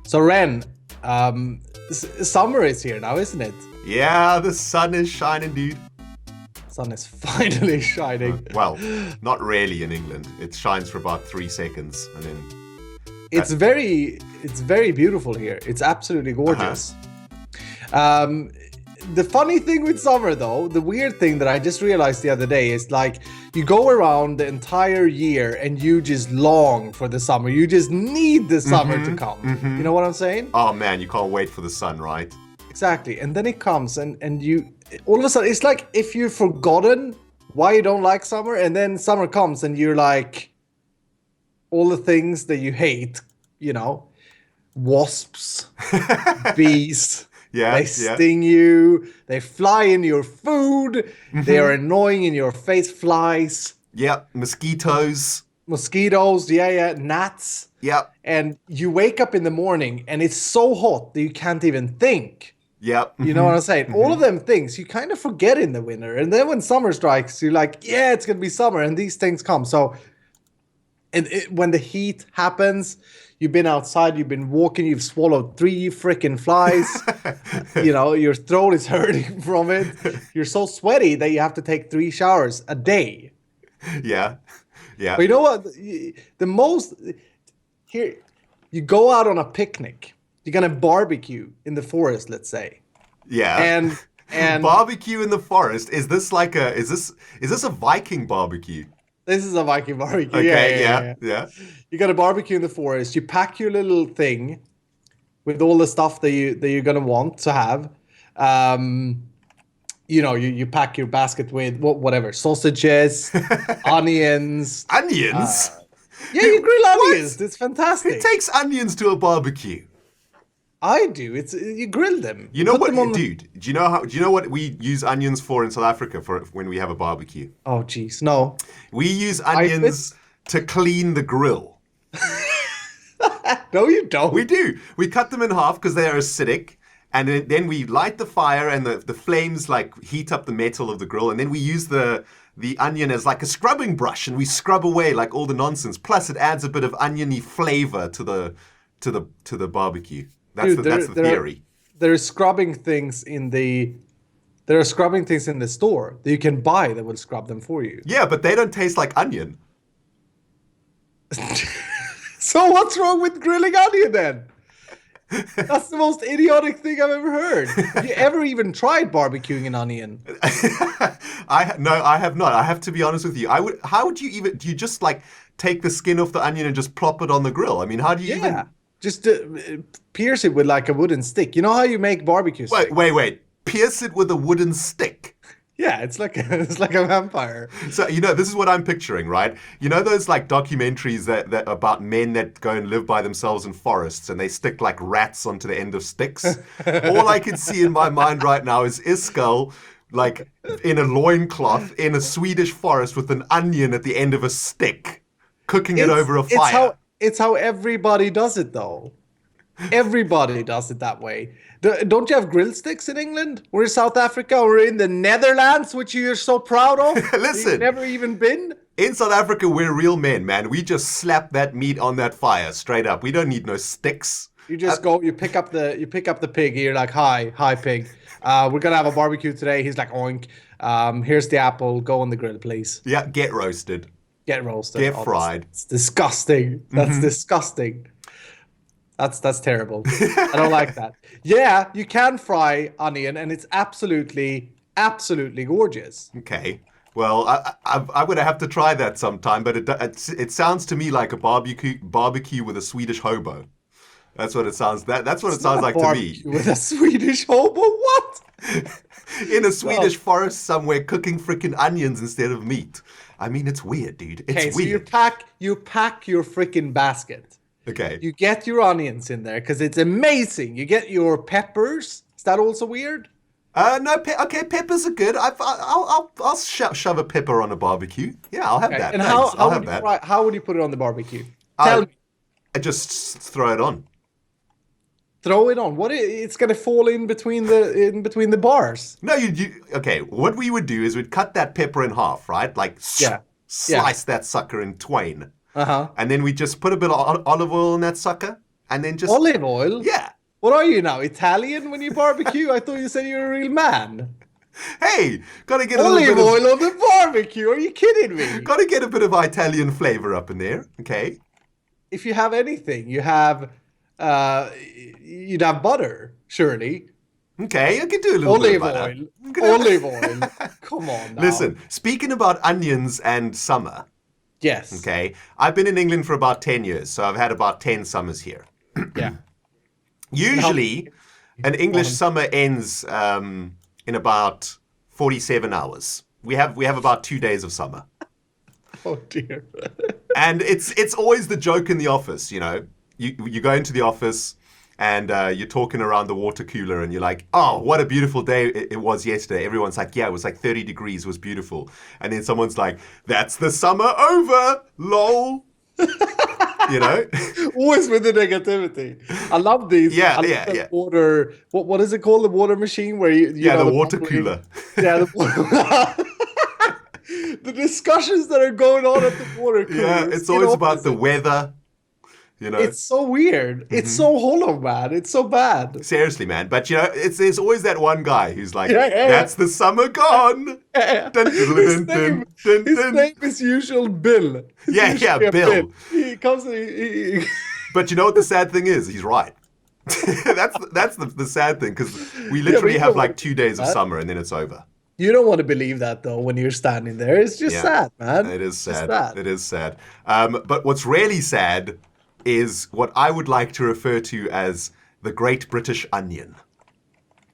So Ren, summer is here now, isn't it? Yeah, the sun is shining, dude. Sun is finally shining. Well, not really in England. It shines for about 3 seconds, and then it's very beautiful here. It's absolutely gorgeous. The funny thing with summer, though, the weird thing that I just realized the other day is like you go around the entire year and you just long for the summer. You just need the summer to come. You know what I'm saying? Oh man, you can't wait for the sun, right? Exactly. And then it comes and you all of a sudden it's like if you've forgotten why you don't like summer, and then summer comes and you're like all the things that you hate, you know, wasps, bees. Yeah, they sting you. They fly in your food. They are annoying in your face. Flies. Yeah, mosquitoes. Yeah, gnats. Yeah. And you wake up in the morning and it's so hot that you can't even think. Yeah. You know what I'm saying? All of them things you kind of forget in the winter. And then when summer strikes, you're like, yeah, it's going to be summer. And these things come. So when the heat happens, you've been outside, you've been walking, you've swallowed 3 freaking flies. You know, your throat is hurting from it. You're so sweaty that you have to take 3 showers a day. Yeah. Yeah. But you know what? Here, you go out on a picnic. You're going to barbecue in the forest, let's say. Yeah. And barbecue in the forest. Is this a Viking barbecue? This is a Viking barbecue. Okay, yeah. You got a barbecue in the forest. You pack your little thing with all the stuff that you're gonna want to have. You know, you pack your basket with whatever sausages, onions. Onions? Yeah, you grill onions. It's fantastic. It takes onions to a barbecue. I do. It's you grill them. You know what, dude? Do you know what we use onions for in South Africa for when we have a barbecue? Oh, jeez, no. We use onions to clean the grill. No, you don't. We do. We cut them in half because they are acidic, and then we light the fire, and the flames like heat up the metal of the grill, and then we use the onion as like a scrubbing brush, and we scrub away like all the nonsense. Plus, it adds a bit of oniony flavor to the barbecue. That's the theory. There are scrubbing things in the store that you can buy that will scrub them for you. Yeah, but they don't taste like onion. So what's wrong with grilling onion then? That's the most idiotic thing I've ever heard. Have you ever even tried barbecuing an onion? No, I have not. I have to be honest with you. How would you even? Do you just like take the skin off the onion and just plop it on the grill? I mean, how do you even? Just pierce it with like a wooden stick. You know how you make barbecue sticks? Wait. Pierce it with a wooden stick. Yeah, it's like a vampire. So, you know, this is what I'm picturing, right? You know those like documentaries that about men that go and live by themselves in forests and they stick like rats onto the end of sticks? All I can see in my mind right now is Iskall like in a loincloth in a Swedish forest with an onion at the end of a stick, cooking it over a fire. It's how everybody does it, though. Everybody does it that way. Don't you have grill sticks in England? Or in South Africa? Or in the Netherlands, which you're so proud of? Listen. You've never even been? In South Africa, we're real men, man. We just slap that meat on that fire straight up. We don't need no sticks. You just go, you pick up the pig. You're like, hi, pig. We're going to have a barbecue today. He's like, oink. Here's the apple. Go on the grill, please. Yeah, get roasted. Get roasted. Get fried. It's disgusting. That's disgusting. That's terrible. I don't like that. Yeah, you can fry onion, and it's absolutely gorgeous. Okay. Well, I'm going to have to try that sometime, but it sounds to me like a barbecue with a Swedish hobo. That's what it sounds. That's what it sounds like to me. With a Swedish hobo, what? In a Swedish forest somewhere, cooking freaking onions instead of meat. I mean, it's weird, dude. It's weird. So you pack your freaking basket. Okay. You get your onions in there because it's amazing. You get your peppers. Is that also weird? No. Okay, peppers are good. I'll shove a pepper on a barbecue. Yeah, I'll have that. And how would you put it on the barbecue? Tell me. I just throw it on. Throw it on. It's gonna fall in between the bars. No, you. Okay, what we would do is we'd cut that pepper in half, right? Like slice that sucker in twain. Uh-huh. And then we just put a bit of olive oil in that sucker, and then just Olive oil? Yeah. What are you now, Italian when you barbecue? I thought you said you're a real man. Hey, gotta get Olive oil on the barbecue? Are you kidding me? Gotta get a bit of Italian flavor up in there, okay? If you have anything, you'd have butter, surely. Okay, I could do a little bit of butter. Olive oil. Come on now. Listen, speaking about onions and summer. Yes. Okay, I've been in England for about 10 years, so I've had about 10 summers here. Yeah. Usually, an English summer ends in about 47 hours. We have about 2 days of summer. Oh dear. And it's always the joke in the office, you know. You go into the office and you're talking around the water cooler and you're like, oh, what a beautiful day it was yesterday. Everyone's like, yeah, it was like 30 degrees, it was beautiful. And then someone's like, that's the summer over, lol. You know? Always with the negativity. I love these. Yeah. Water, what is it called? The water machine where you know, the water cooler. Yeah, the discussions that are going on at the water cooler. Yeah, it's always about the weather. You know, it's so weird. Mm-hmm. It's so hollow, man. It's so bad. Seriously, man. But you know, there's always that one guy who's like, "That's the summer gone." His name is usual Bill. Bill. He comes. But you know what the sad thing is? He's right. that's the sad thing, because we literally have like 2 days of summer and then it's over. You don't want to believe that though when you're standing there. It's just sad, man. It is sad. It is sad. But what's really sad is what I would like to refer to as the Great British Onion.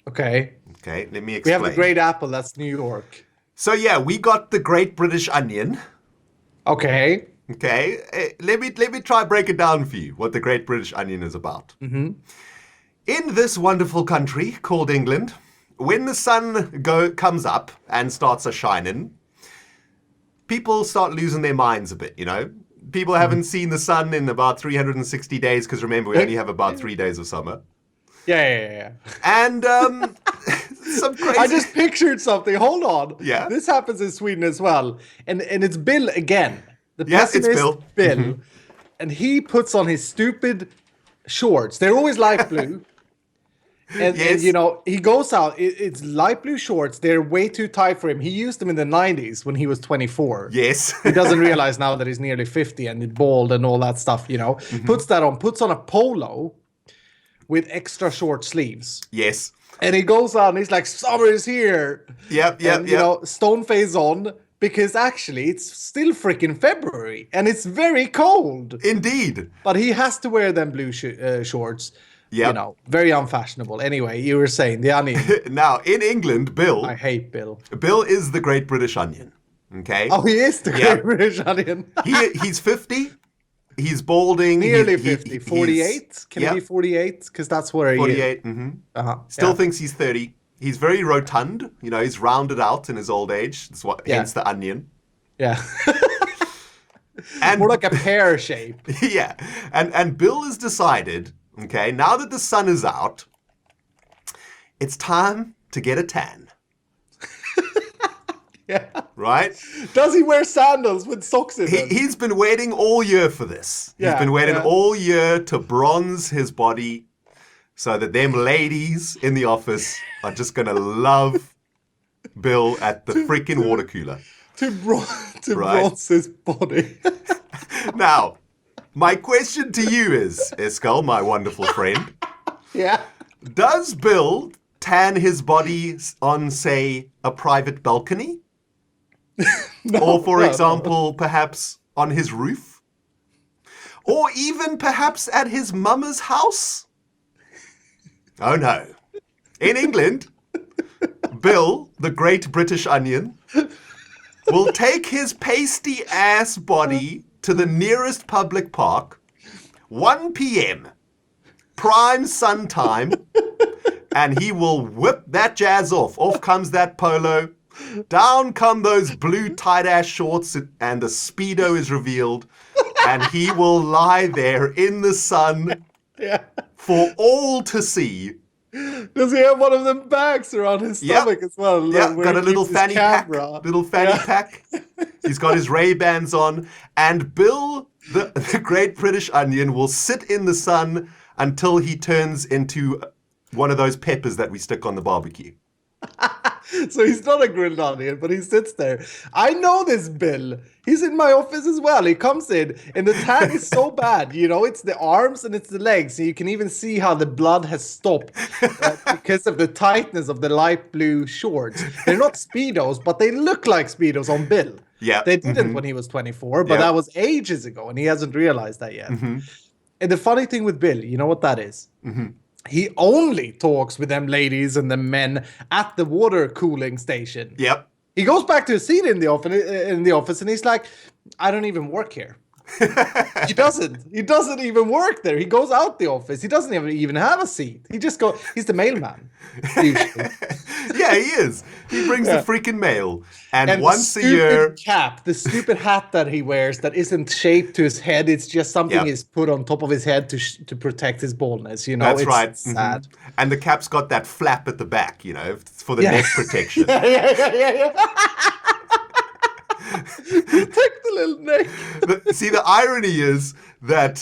Okay. Okay, let me explain. We have the Great Apple, that's New York. So yeah, we got the Great British Onion. Okay. Okay, let me try break it down for you, what the Great British Onion is about. Mm-hmm. In this wonderful country called England, when the sun comes up and starts a-shining, people start losing their minds a bit, you know? People haven't seen the sun in about 360 days, because remember, we only have about 3 days of summer. Yeah. And some crazy... I just pictured something. Hold on. Yeah? This happens in Sweden as well. And it's Bill again. The it's pessimist Bill. Bill. Mm-hmm. And he puts on his stupid shorts. They're always light blue. And you know, he goes out, it's light blue shorts. They're way too tight for him. He used them in the 90s when he was 24. Yes. He doesn't realize now that he's nearly 50 and he's bald and all that stuff, you know. Mm-hmm. Puts on a polo with extra short sleeves. Yes. And he goes out and he's like, summer is here. Yep. You know, stone face on, because actually it's still freaking February and it's very cold. Indeed. But he has to wear them blue shorts. Yep. You know, very unfashionable. Anyway, you were saying the onion. Now, in England, Bill... I hate Bill. Bill is the Great British Onion, okay? Oh, he is the Great British Onion. He's 50. He's balding. Nearly 50. 48? Can he be 48? Because that's where he is. 48, mm-hmm. Uh-huh. Still thinks he's 30. He's very rotund. You know, he's rounded out in his old age. That's hence the onion. Yeah. And more like a pear shape. Yeah. And Bill has decided... Okay, now that the sun is out, it's time to get a tan. Yeah. Right? Does he wear sandals with socks in them? He's been waiting all year for this. He's been waiting all year to bronze his body so that them ladies in the office are just going to love Bill at the freaking water cooler. To bronze his body. Now... my question to you is, Iskall, my wonderful friend. Yeah. Does Bill tan his body on, say, a private balcony? Or, for example, perhaps on his roof? Or even perhaps at his mama's house? Oh, no. In England, Bill, the Great British Onion, will take his pasty-ass body to the nearest public park, 1 p.m., prime sun time, and he will whip that jazz off. Off comes that polo, down come those blue tight-ass shorts, and the Speedo is revealed, and he will lie there in the sun for all to see. Does he have one of them bags around his stomach as well? Yeah, got a little fanny pack. Pack. He's got his Ray-Bans on. And Bill, the Great British Onion, will sit in the sun until he turns into one of those peppers that we stick on the barbecue. So he's not a grilled onion, but he sits there. I know this Bill. He's in my office as well. He comes in, and the tan is so bad. You know, it's the arms and it's the legs. And you can even see how the blood has stopped because of the tightness of the light blue shorts. They're not Speedos, but they look like Speedos on Bill. Yeah. They didn't when he was 24, but that was ages ago, and he hasn't realized that yet. And the funny thing with Bill, you know what that is? He only talks with them ladies and the men at the water cooling station. Yep. He goes back to his seat in the office, and he's like, I don't even work here. He doesn't even work there. He goes out the office. He doesn't even have a seat. He's the mailman. Usually. Yeah, he is. He brings the freaking mail. And once a year... cap, the stupid hat that he wears that isn't shaped to his head. It's just something he's put on top of his head to protect his baldness. You know, That's it's right. sad. And the cap's got that flap at the back, you know, for the neck protection. Yeah. Protect the little neck. See, the irony is that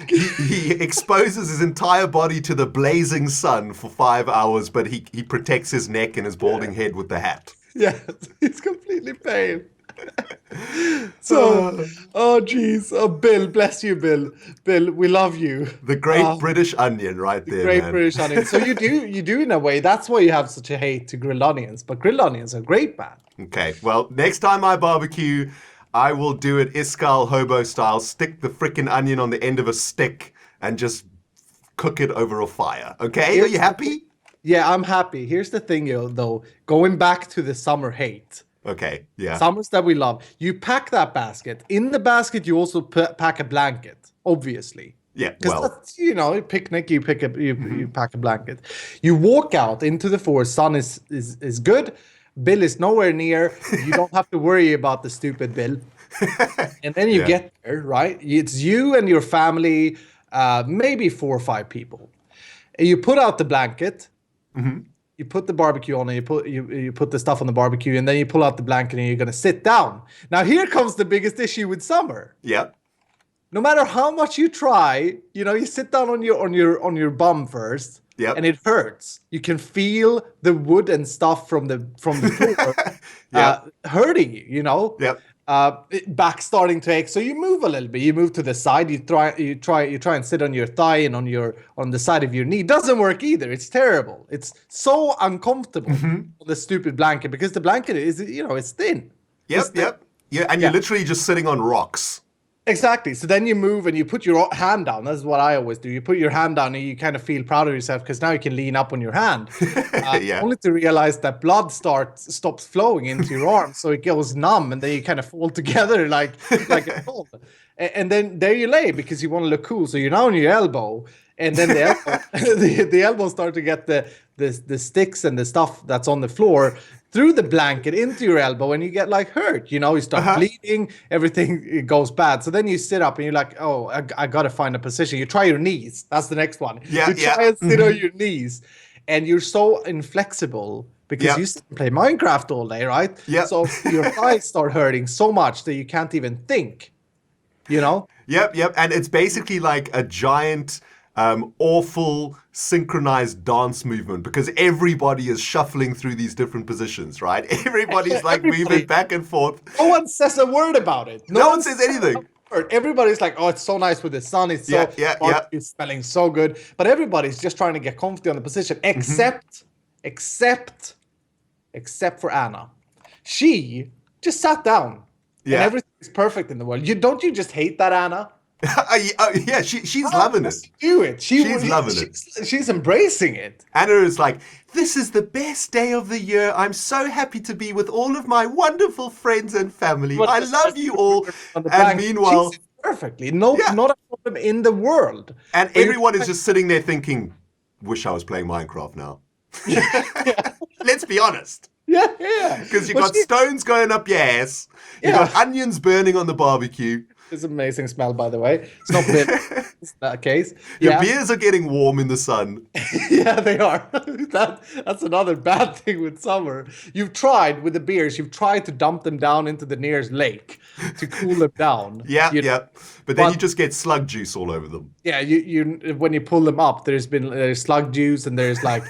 he exposes his entire body to the blazing sun for 5 hours, but he protects his neck and his balding head with the hat. Yeah, he's completely pale. So, geez. Oh, Bill, bless you, Bill. Bill, we love you. The great British onion right there, Great man. British onion. So you do in a way. That's why you have such a hate to grilled onions. But grilled onions are great, man. Okay, well, next time I barbecue, I will do it Iskall hobo style. Stick the frickin' onion on the end of a stick and just cook it over a fire. Okay, are you happy? Yeah, I'm happy. Here's the thing, though. Going back to the summer hate. Okay, yeah. Summers that we love. You pack that basket. In the basket, you also pack a blanket, obviously. Yeah, well. That's, you know, picnic, you pack a blanket. You walk out into the forest. Sun is good. Bill is nowhere near. You don't have to worry about the stupid Bill. And then you get there, right? It's you and your family, maybe 4 or 5 people. And you put out the blanket. You put the barbecue on, and you put the stuff on the barbecue, and then you pull out the blanket, and you're gonna sit down. Now here comes the biggest issue with summer. Yep. No matter how much you try, you know, you sit down on your bum first. Yep. And it hurts. You can feel the wood and stuff from the floor hurting you, you know? Yep. Back starting to ache. So you move a little bit. You move to the side. You try and sit on your thigh and on the side of your knee. It doesn't work either. It's terrible. It's so uncomfortable on the stupid blanket because the blanket is, you know, it's thin. Yep. Yeah, and you're literally just sitting on rocks. Exactly. So then you move and you put your hand down. That's what I always do. You put your hand down and you kind of feel proud of yourself because now you can lean up on your hand. Only to realize that blood stops flowing into your arm, so it goes numb, and then you kind of fall together like a ball. And then there you lay because you want to look cool. So you're now on your elbow, and then the elbows start to get the sticks and the stuff that's on the floor through the blanket into your elbow, and you get like hurt, you know, you start bleeding, everything goes bad. So then you sit up and you're like, oh, I got to find a position. You try your knees. That's the next one. You try and sit on your knees, and you're so inflexible because you sit and play Minecraft all day, right? Yeah. So your thighs start hurting so much that you can't even think, you know? Yep. And it's basically like a giant... awful synchronized dance movement because everybody is shuffling through these different positions, right? Everybody's like moving back and forth. No one says a word about it. No one says anything. Everybody's like, oh, it's so nice with the sun. It's so it's smelling so good. But everybody's just trying to get comfy on the position, except for Anna. She just sat down. Yeah. And everything is perfect in the world. Don't you just hate that, Anna? She's loving it. Do it. She's loving it. She's embracing it. Anna is like, this is the best day of the year. I'm so happy to be with all of my wonderful friends and family. I love you all. And meanwhile, perfectly. Not a problem in the world. And everyone is just sitting there thinking, wish I was playing Minecraft now. Let's be honest. Yeah. Because you got stones going up your ass. You got onions burning on the barbecue. It's an amazing smell, by the way. It's not bitter. It's that case. Your beers are getting warm in the sun. Yeah, they are. That's another bad thing with summer. You've tried with the beers. You've tried to dump them down into the nearest lake to cool them down. Yeah. But then you just get slug juice all over them. Yeah, you when you pull them up, there's slug juice and there's like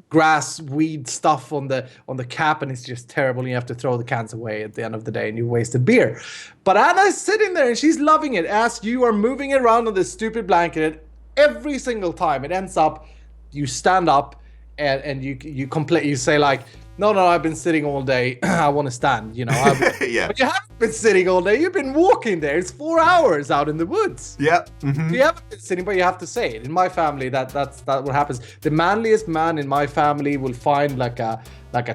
grass weed stuff on the cap, and it's just terrible. And you have to throw the cans away at the end of the day, and you wasted beer. But Anna's sitting there and she's loving it as you are moving it around on this stupid blanket. Every single time it ends up, you stand up and you complain. You say like, no, I've been sitting all day. I want to stand, Yeah. But you haven't been sitting all day. You've been walking there. It's 4 hours out in the woods. Yeah. Mm-hmm. You haven't been sitting, but you have to say it. In my family, that's what happens. The manliest man in my family will find like a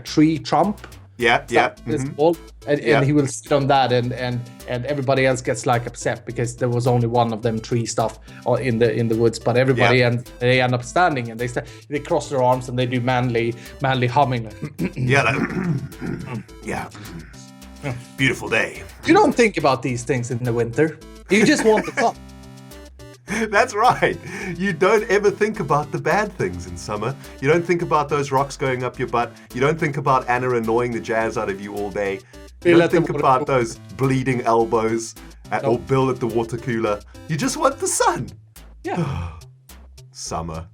tree trunk. Yeah. Mm-hmm. And he will sit on that, and everybody else gets like upset because there was only one of them tree stuff in the woods, but everybody and they end up standing and they cross their arms and they do manly humming. Yeah. Beautiful day. You don't think about these things in the winter. You just want the sun. That's right. You don't ever think about the bad things in summer. You don't think about those rocks going up your butt. You don't think about Anna annoying the jazz out of you all day. You don't think about those bleeding elbows or Bill at the water cooler. You just want the sun. Yeah. Summer.